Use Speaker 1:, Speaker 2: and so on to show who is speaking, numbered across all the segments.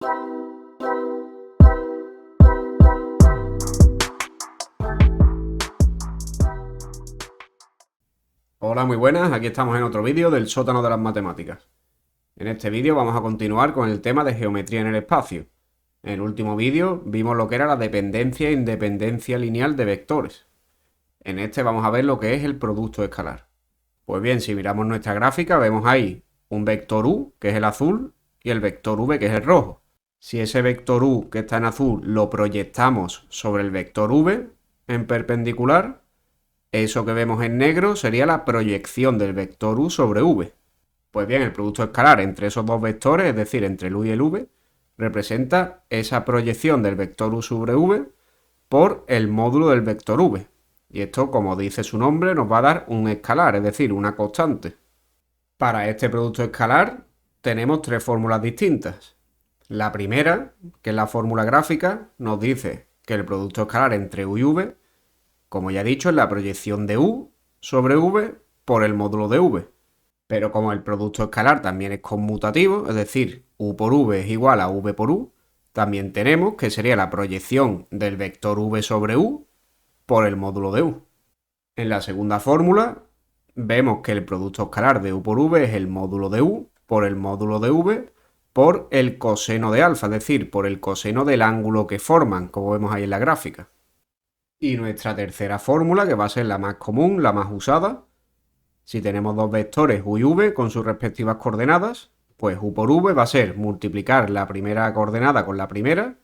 Speaker 1: Hola, muy buenas, aquí estamos en otro vídeo del sótano de las matemáticas. En este vídeo vamos a continuar con el tema de geometría en el espacio. En el último vídeo vimos lo que era la dependencia e independencia lineal de vectores. En este vamos a ver lo que es el producto escalar. Pues bien, si miramos nuestra gráfica vemos ahí un vector u, que es el azul, y el vector v, que es el rojo. Si ese vector u que está en azul lo proyectamos sobre el vector v en perpendicular, eso que vemos en negro sería la proyección del vector u sobre v. Pues bien, el producto escalar entre esos dos vectores, es decir, entre el u y el v, representa esa proyección del vector u sobre v por el módulo del vector v. Y esto, como dice su nombre, nos va a dar un escalar, es decir, una constante. Para este producto escalar tenemos tres fórmulas distintas. La primera, que es la fórmula gráfica, nos dice que el producto escalar entre u y v, como ya he dicho, es la proyección de u sobre v por el módulo de v. Pero como el producto escalar también es conmutativo, es decir, u por v es igual a v por u, también tenemos que sería la proyección del vector v sobre u por el módulo de u. En la segunda fórmula vemos que el producto escalar de u por v es el módulo de u por el módulo de v por el coseno de alfa, es decir, por el coseno del ángulo que forman, como vemos ahí en la gráfica. Y nuestra tercera fórmula, que va a ser la más común, la más usada, si tenemos dos vectores u y v con sus respectivas coordenadas, pues u por v va a ser multiplicar la primera coordenada con la primera,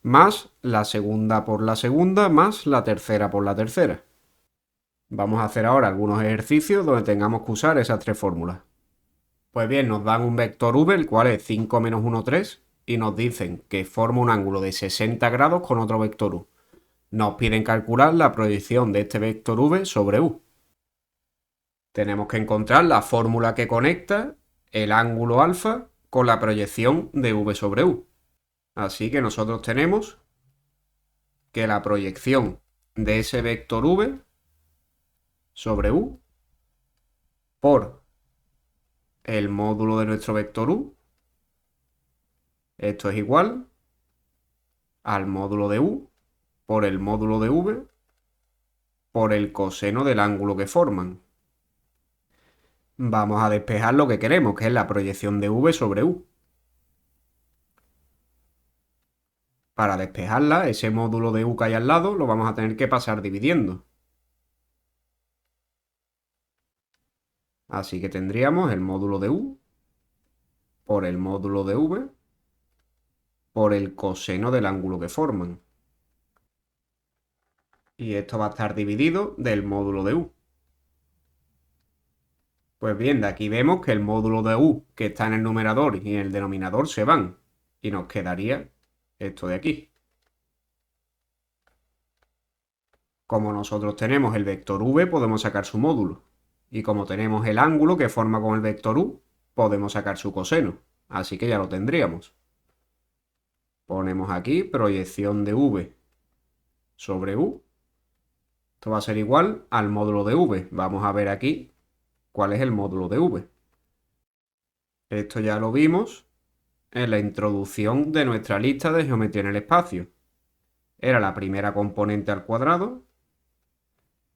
Speaker 1: más la segunda por la segunda, más la tercera por la tercera. Vamos a hacer ahora algunos ejercicios donde tengamos que usar esas tres fórmulas. Pues bien, nos dan un vector v, el cual es 5 menos 1, 3, y nos dicen que forma un ángulo de 60 grados con otro vector u. Nos piden calcular la proyección de este vector v sobre u. Tenemos que encontrar la fórmula que conecta el ángulo alfa con la proyección de v sobre u. Así que nosotros tenemos que la proyección de ese vector v sobre u por el módulo de nuestro vector u, esto es igual al módulo de u por el módulo de v por el coseno del ángulo que forman. Vamos a despejar lo que queremos, que es la proyección de v sobre u. Para despejarla, ese módulo de u que hay al lado lo vamos a tener que pasar dividiendo. Así que tendríamos el módulo de u por el módulo de v por el coseno del ángulo que forman. Y esto va a estar dividido del módulo de u. Pues bien, de aquí vemos que el módulo de u que está en el numerador y en el denominador se van. Y nos quedaría esto de aquí. Como nosotros tenemos el vector v, podemos sacar su módulo. Y como tenemos el ángulo que forma con el vector u, podemos sacar su coseno. Así que ya lo tendríamos. Ponemos aquí proyección de v sobre u. Esto va a ser igual al módulo de v. Vamos a ver aquí cuál es el módulo de v. Esto ya lo vimos en la introducción de nuestra lista de geometría en el espacio. Era la primera componente al cuadrado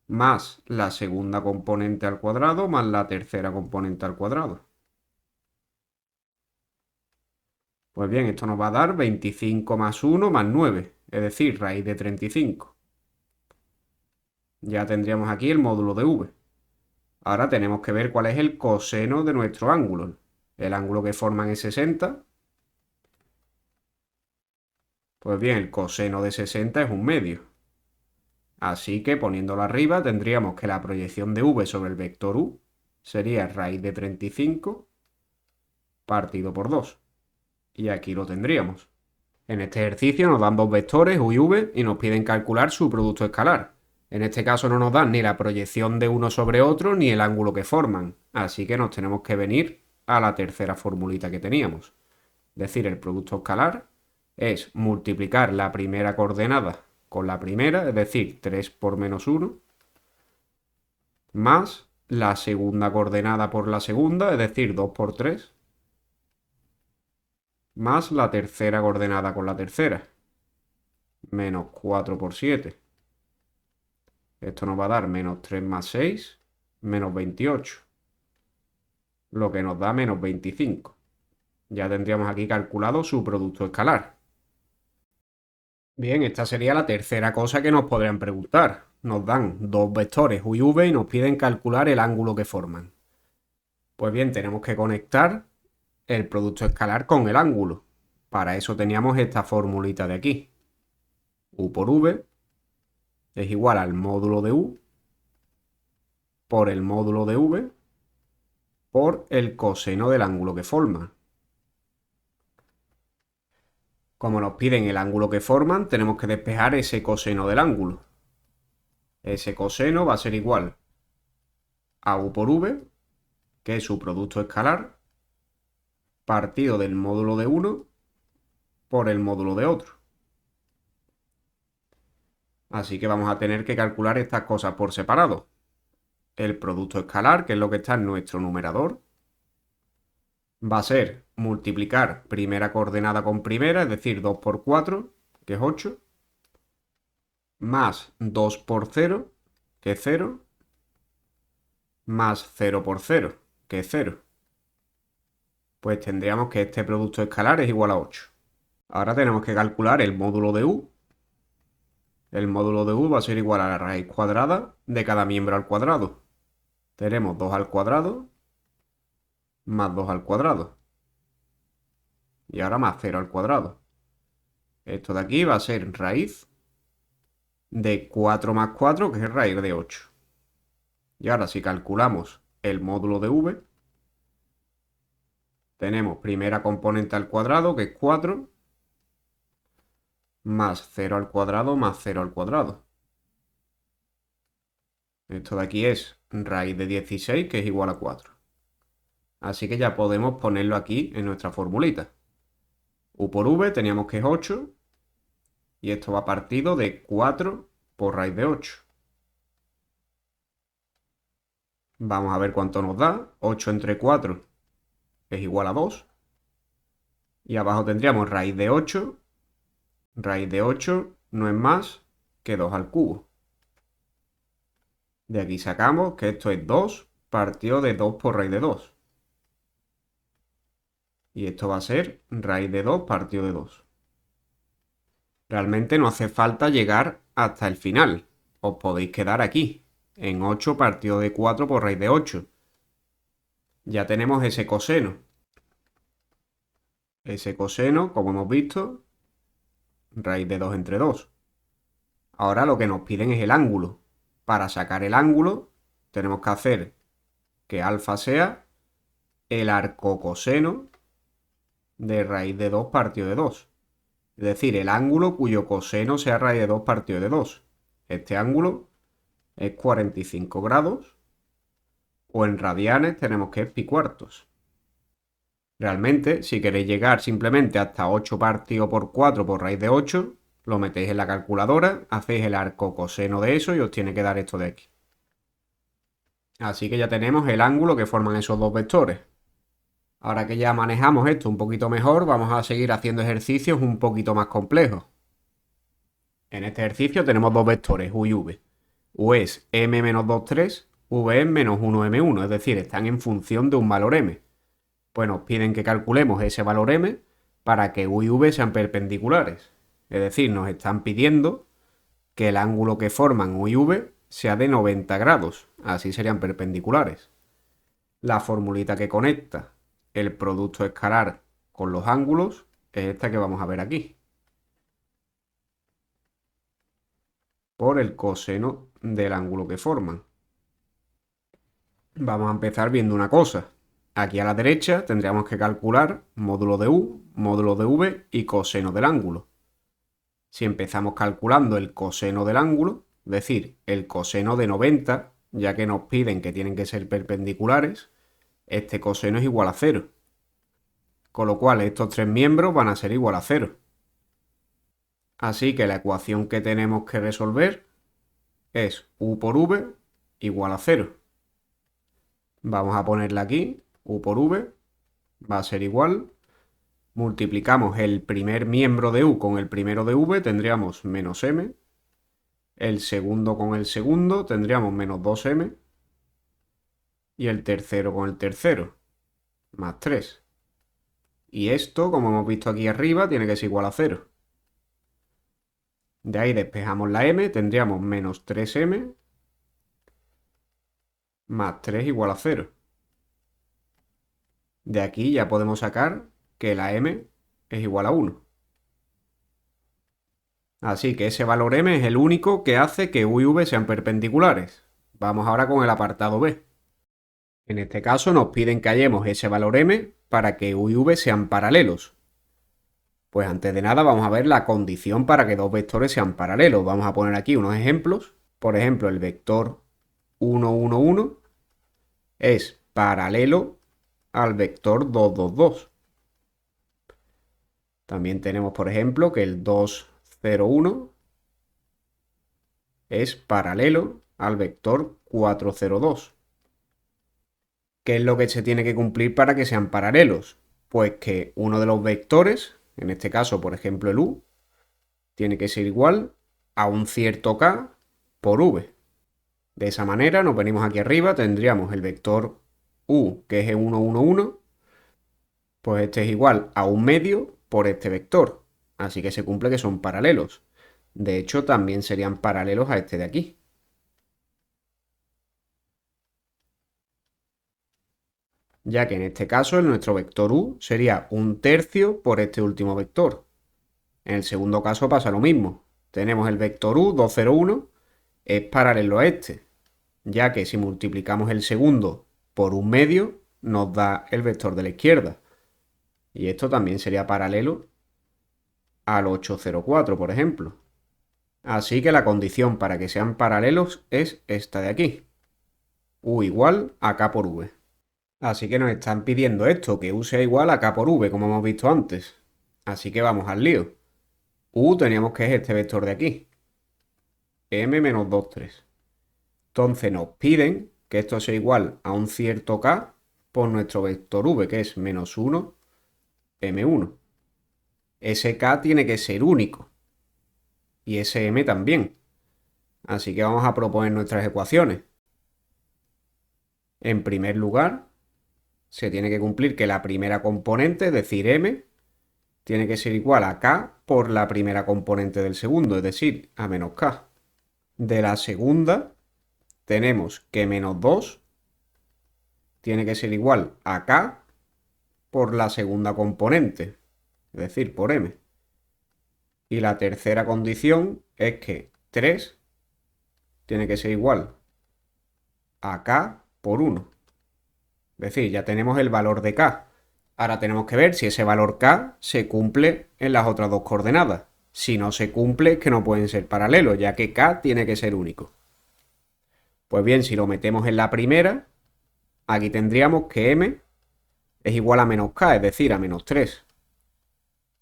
Speaker 1: más la segunda componente al cuadrado más la tercera componente al cuadrado. Pues bien, esto nos va a dar 25 más 1 más 9, es decir, raíz de 35. Ya tendríamos aquí el módulo de v. Ahora tenemos que ver cuál es el coseno de nuestro ángulo. El ángulo que forman es 60. Pues bien, el coseno de 60 es un medio. Así que poniéndolo arriba tendríamos que la proyección de v sobre el vector u sería raíz de 35 partido por 2. Y aquí lo tendríamos. En este ejercicio nos dan dos vectores u y v y nos piden calcular su producto escalar. En este caso no nos dan ni la proyección de uno sobre otro ni el ángulo que forman. Así que nos tenemos que venir a la tercera formulita que teníamos. Es decir, el producto escalar es multiplicar la primera coordenada con la primera, es decir, 3 por menos 1, más la segunda coordenada por la segunda, es decir, 2 por 3, más la tercera coordenada con la tercera. Menos 4 por 7. Esto nos va a dar menos 3 más 6, menos 28. Lo que nos da menos 25. Ya tendríamos aquí calculado su producto escalar. Bien, esta sería la tercera cosa que nos podrían preguntar. Nos dan dos vectores u y v y nos piden calcular el ángulo que forman. Pues bien, tenemos que conectar el producto escalar con el ángulo. Para eso teníamos esta formulita de aquí. U por v es igual al módulo de u por el módulo de v por el coseno del ángulo que forman. Como nos piden el ángulo que forman, tenemos que despejar ese coseno del ángulo. Ese coseno va a ser igual a u por v, que es su producto escalar, partido del módulo de uno por el módulo de otro. Así que vamos a tener que calcular estas cosas por separado. El producto escalar, que es lo que está en nuestro numerador, va a ser multiplicar primera coordenada con primera, es decir, 2 por 4, que es 8, más 2 por 0, que es 0, más 0 por 0, que es 0. Pues tendríamos que este producto escalar es igual a 8. Ahora tenemos que calcular el módulo de u. El módulo de u va a ser igual a la raíz cuadrada de cada miembro al cuadrado. Tenemos 2 al cuadrado más 2 al cuadrado. Y ahora más 0 al cuadrado. Esto de aquí va a ser raíz de 4 más 4, que es raíz de 8. Y ahora si calculamos el módulo de v, tenemos primera componente al cuadrado, que es 4, más 0 al cuadrado más 0 al cuadrado. Esto de aquí es raíz de 16, que es igual a 4. Así que ya podemos ponerlo aquí en nuestra formulita. U por v teníamos que es 8, y esto va partido de 4 por raíz de 8. Vamos a ver cuánto nos da. 8 entre 4 es igual a 2. Y abajo tendríamos raíz de 8. Raíz de 8 no es más que 2 al cubo. De aquí sacamos que esto es 2 partido de 2 por raíz de 2. Y esto va a ser raíz de 2 partido de 2. Realmente no hace falta llegar hasta el final. Os podéis quedar aquí, en 8 partido de 4 por raíz de 8. Ya tenemos ese coseno. Ese coseno, como hemos visto, raíz de 2 entre 2. Ahora lo que nos piden es el ángulo. Para sacar el ángulo, tenemos que hacer que alfa sea el arcocoseno de raíz de 2 partido de 2. Es decir, el ángulo cuyo coseno sea raíz de 2 partido de 2. Este ángulo es 45 grados, o en radianes tenemos que es pi cuartos. Realmente, si queréis llegar simplemente hasta 8 partido por 4 por raíz de 8, lo metéis en la calculadora, hacéis el arcocoseno de eso y os tiene que dar esto de aquí. Así que ya tenemos el ángulo que forman esos dos vectores. Ahora que ya manejamos esto un poquito mejor, vamos a seguir haciendo ejercicios un poquito más complejos. En este ejercicio tenemos dos vectores, u y v. U es m-2, 3, v es menos 1, m1, es decir, están en función de un valor m. Pues nos piden que calculemos ese valor m para que u y v sean perpendiculares. Es decir, nos están pidiendo que el ángulo que forman u y v sea de 90 grados, así serían perpendiculares. La formulita que conecta el producto escalar con los ángulos es esta que vamos a ver aquí. Por el coseno del ángulo que forman. Vamos a empezar viendo una cosa. Aquí a la derecha tendríamos que calcular módulo de u, módulo de v y coseno del ángulo. Si empezamos calculando el coseno del ángulo, es decir, el coseno de 90, ya que nos piden que tienen que ser perpendiculares, este coseno es igual a 0. Con lo cual estos tres miembros van a ser igual a 0. Así que la ecuación que tenemos que resolver es u por v igual a 0. Vamos a ponerla aquí, u por v va a ser igual multiplicamos el primer miembro de U con el primero de V, tendríamos menos M. El segundo con el segundo, tendríamos menos 2M. Y el tercero con el tercero, más 3. Y esto, como hemos visto aquí arriba, tiene que ser igual a 0. De ahí despejamos la M, tendríamos menos 3M más 3 igual a 0. De aquí ya podemos sacar que la M es igual a 1. Así que ese valor M es el único que hace que U y V sean perpendiculares. Vamos ahora con el apartado B. En este caso nos piden que hallemos ese valor M para que U y V sean paralelos. Pues antes de nada vamos a ver la condición para que dos vectores sean paralelos. Vamos a poner aquí unos ejemplos. Por ejemplo, el vector 1, 1, 1 es paralelo al vector 2, 2, 2. También tenemos, por ejemplo, que el 2, 0, 1 es paralelo al vector 4, 0, 2. ¿Qué es lo que se tiene que cumplir para que sean paralelos? Pues que uno de los vectores, en este caso, por ejemplo, el U, tiene que ser igual a un cierto K por V. De esa manera nos venimos aquí arriba, tendríamos el vector U, que es el 1, 1, 1, pues este es igual a un medio por este vector. Así que se cumple que son paralelos. De hecho, también serían paralelos a este de aquí. Ya que en este caso nuestro vector U sería un tercio por este último vector. En el segundo caso pasa lo mismo. Tenemos el vector U, 2, 0, 1, es paralelo a este, ya que si multiplicamos el segundo por un medio, nos da el vector de la izquierda. Y esto también sería paralelo al 804, por ejemplo. Así que la condición para que sean paralelos es esta de aquí. U igual a K por V. Así que nos están pidiendo esto, que U sea igual a K por V, como hemos visto antes. Así que vamos al lío. U teníamos que es este vector de aquí. M menos 2, 3. Entonces nos piden que esto sea igual a un cierto K por nuestro vector V, que es menos 1, M1. Ese K tiene que ser único. Y ese M también. Así que vamos a proponer nuestras ecuaciones. En primer lugar, se tiene que cumplir que la primera componente, es decir, M, tiene que ser igual a K por la primera componente del segundo, es decir, a menos K. De la segunda, tenemos que menos 2 tiene que ser igual a K por la segunda componente, es decir, por M. Y la tercera condición es que 3 tiene que ser igual a K por 1. Es decir, ya tenemos el valor de K. Ahora tenemos que ver si ese valor K se cumple en las otras dos coordenadas. Si no se cumple, es que no pueden ser paralelos, ya que K tiene que ser único. Pues bien, si lo metemos en la primera, aquí tendríamos que M es igual a menos K, es decir, a menos 3.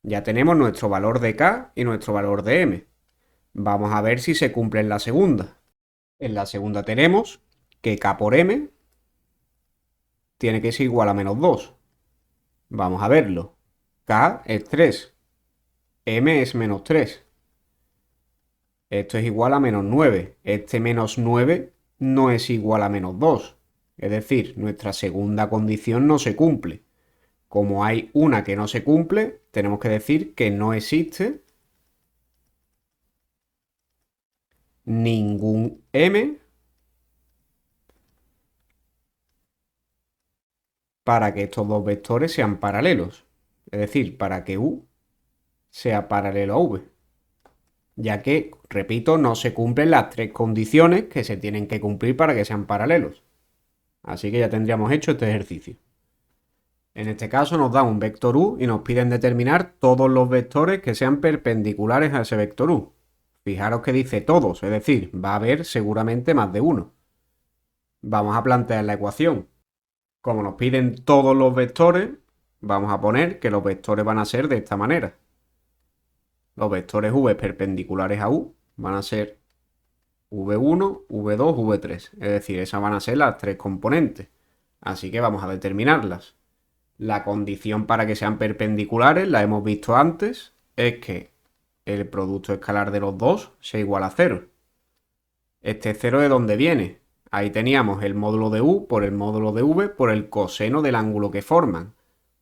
Speaker 1: Ya tenemos nuestro valor de K y nuestro valor de M. Vamos a ver si se cumple en la segunda. En la segunda tenemos que K por M tiene que ser igual a menos 2. Vamos a verlo. K es 3. M es menos 3. Esto es igual a menos 9. Este menos 9 no es igual a menos 2. Es decir, nuestra segunda condición no se cumple. Como hay una que no se cumple, tenemos que decir que no existe ningún M para que estos dos vectores sean paralelos. Es decir, para que U sea paralelo a V. Ya que, repito, no se cumplen las tres condiciones que se tienen que cumplir para que sean paralelos. Así que ya tendríamos hecho este ejercicio. En este caso nos da un vector U y nos piden determinar todos los vectores que sean perpendiculares a ese vector U. Fijaros que dice todos, es decir, va a haber seguramente más de uno. Vamos a plantear la ecuación. Como nos piden todos los vectores, vamos a poner que los vectores van a ser de esta manera. Los vectores V perpendiculares a U van a ser V1, V2, V3. Es decir, esas van a ser las tres componentes. Así que vamos a determinarlas. La condición para que sean perpendiculares, la hemos visto antes, es que el producto escalar de los dos sea igual a 0. Este 0 ¿de dónde viene? Ahí teníamos el módulo de u por el módulo de v por el coseno del ángulo que forman.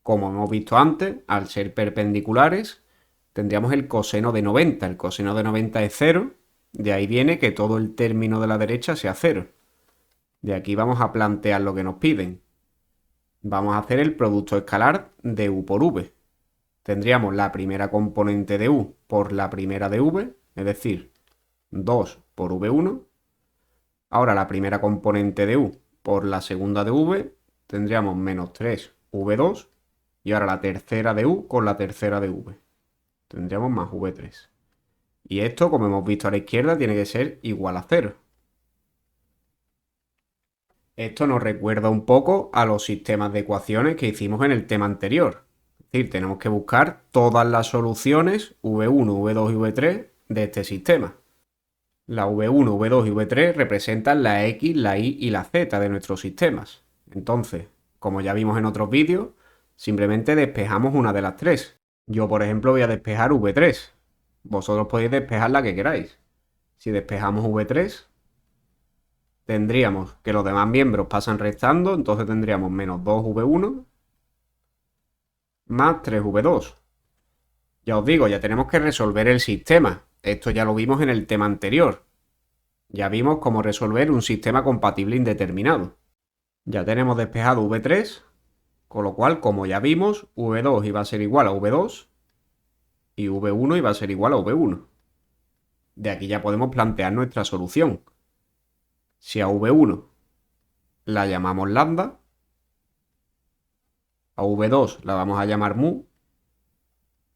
Speaker 1: Como hemos visto antes, al ser perpendiculares, tendríamos el coseno de 90. El coseno de 90 es 0, de ahí viene que todo el término de la derecha sea 0. De aquí vamos a plantear lo que nos piden. Vamos a hacer el producto escalar de u por v. Tendríamos la primera componente de u por la primera de v, es decir, 2 por v1. Ahora la primera componente de u por la segunda de v, tendríamos menos 3 v2. Y ahora la tercera de u con la tercera de v. Tendríamos más v3. Y esto, como hemos visto a la izquierda, tiene que ser igual a 0. Esto nos recuerda un poco a los sistemas de ecuaciones que hicimos en el tema anterior. Es decir, tenemos que buscar todas las soluciones v1, v2 y v3 de este sistema. La v1, v2 y v3 representan la x, la y y la z de nuestros sistemas. Entonces, como ya vimos en otros vídeos, simplemente despejamos una de las tres. Yo, por ejemplo, voy a despejar v3. Vosotros podéis despejar la que queráis. Si despejamos v3, tendríamos que los demás miembros pasan restando, entonces tendríamos menos 2v1 más 3v2. Ya os digo, ya tenemos que resolver el sistema. Esto ya lo vimos en el tema anterior. Ya vimos cómo resolver un sistema compatible indeterminado. Ya tenemos despejado v3, con lo cual, como ya vimos, v2 iba a ser igual a v2 y v1 iba a ser igual a v1. De aquí ya podemos plantear nuestra solución. Si a v1 la llamamos lambda, a v2 la vamos a llamar mu,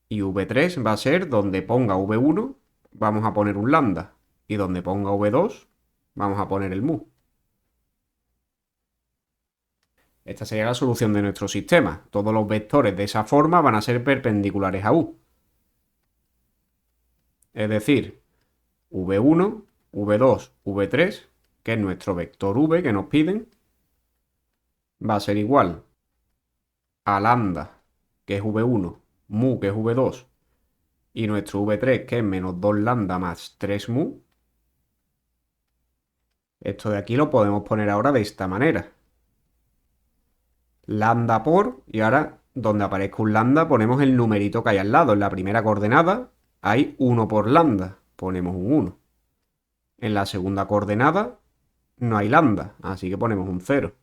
Speaker 1: y v3 va a ser donde ponga v1 vamos a poner un lambda, y donde ponga v2 vamos a poner el mu. Esta sería la solución de nuestro sistema. Todos los vectores de esa forma van a ser perpendiculares a u. Es decir, v1, v2, v3, que es nuestro vector v que nos piden, va a ser igual a lambda, que es v1, mu, que es v2, y nuestro v3, que es menos 2 lambda más 3 mu. Esto de aquí lo podemos poner ahora de esta manera. Lambda por, y ahora donde aparezca un lambda ponemos el numerito que hay al lado. En la primera coordenada hay 1 por lambda, ponemos un 1. En la segunda coordenada no hay lambda, así que ponemos un 0.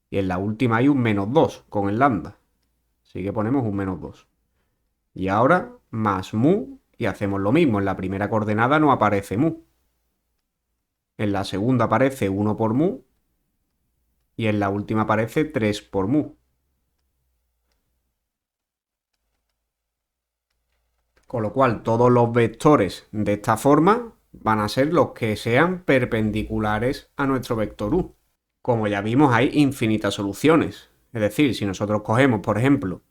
Speaker 1: Y en la última hay un menos 2 con el lambda, así que ponemos un menos 2. Y ahora más mu, y hacemos lo mismo. En la primera coordenada no aparece mu. En la segunda aparece 1 por mu. Y en la última aparece 3 por mu. Con lo cual todos los vectores de esta forma van a ser los que sean perpendiculares a nuestro vector u. Como ya vimos, hay infinitas soluciones. Es decir, si nosotros cogemos, por ejemplo,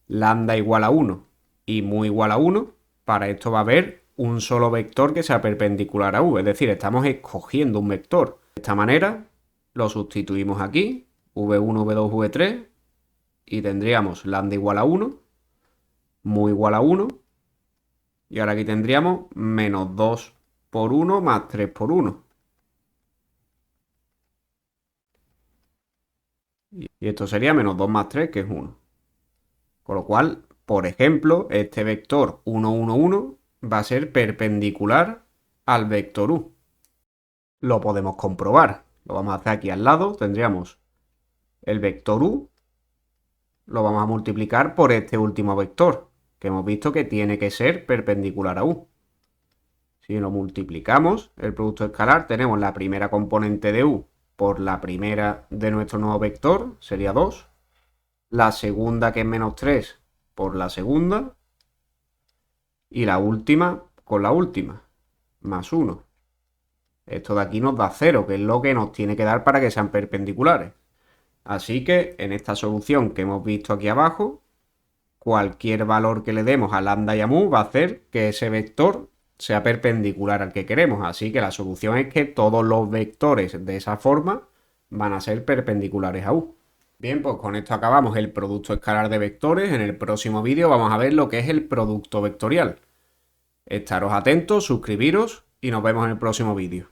Speaker 1: lambda igual a 1 y mu igual a 1, para esto va a haber un solo vector que sea perpendicular a u. Es decir, estamos escogiendo un vector. De esta manera lo sustituimos aquí, v1, v2, v3, y tendríamos lambda igual a 1, mu igual a 1, y ahora aquí tendríamos menos 2 por 1 más 3 por 1. Y esto sería menos 2 más 3, que es 1. Con lo cual, por ejemplo, este vector 1, 1, 1 va a ser perpendicular al vector u. Lo podemos comprobar. Lo vamos a hacer aquí al lado. Tendríamos el vector u, lo vamos a multiplicar por este último vector, que hemos visto que tiene que ser perpendicular a u. Si lo multiplicamos, el producto escalar, tenemos la primera componente de u por la primera de nuestro nuevo vector, sería 2. La segunda, que es menos 3, por la segunda. Y la última con la última, más 1. Esto de aquí nos da 0, que es lo que nos tiene que dar para que sean perpendiculares. Así que en esta solución que hemos visto aquí abajo, cualquier valor que le demos a lambda y a mu va a hacer que ese vector sea perpendicular al que queremos. Así que la solución es que todos los vectores de esa forma van a ser perpendiculares a u. Bien, pues con esto acabamos el producto escalar de vectores. En el próximo vídeo vamos a ver lo que es el producto vectorial. Estaros atentos, suscribiros y nos vemos en el próximo vídeo.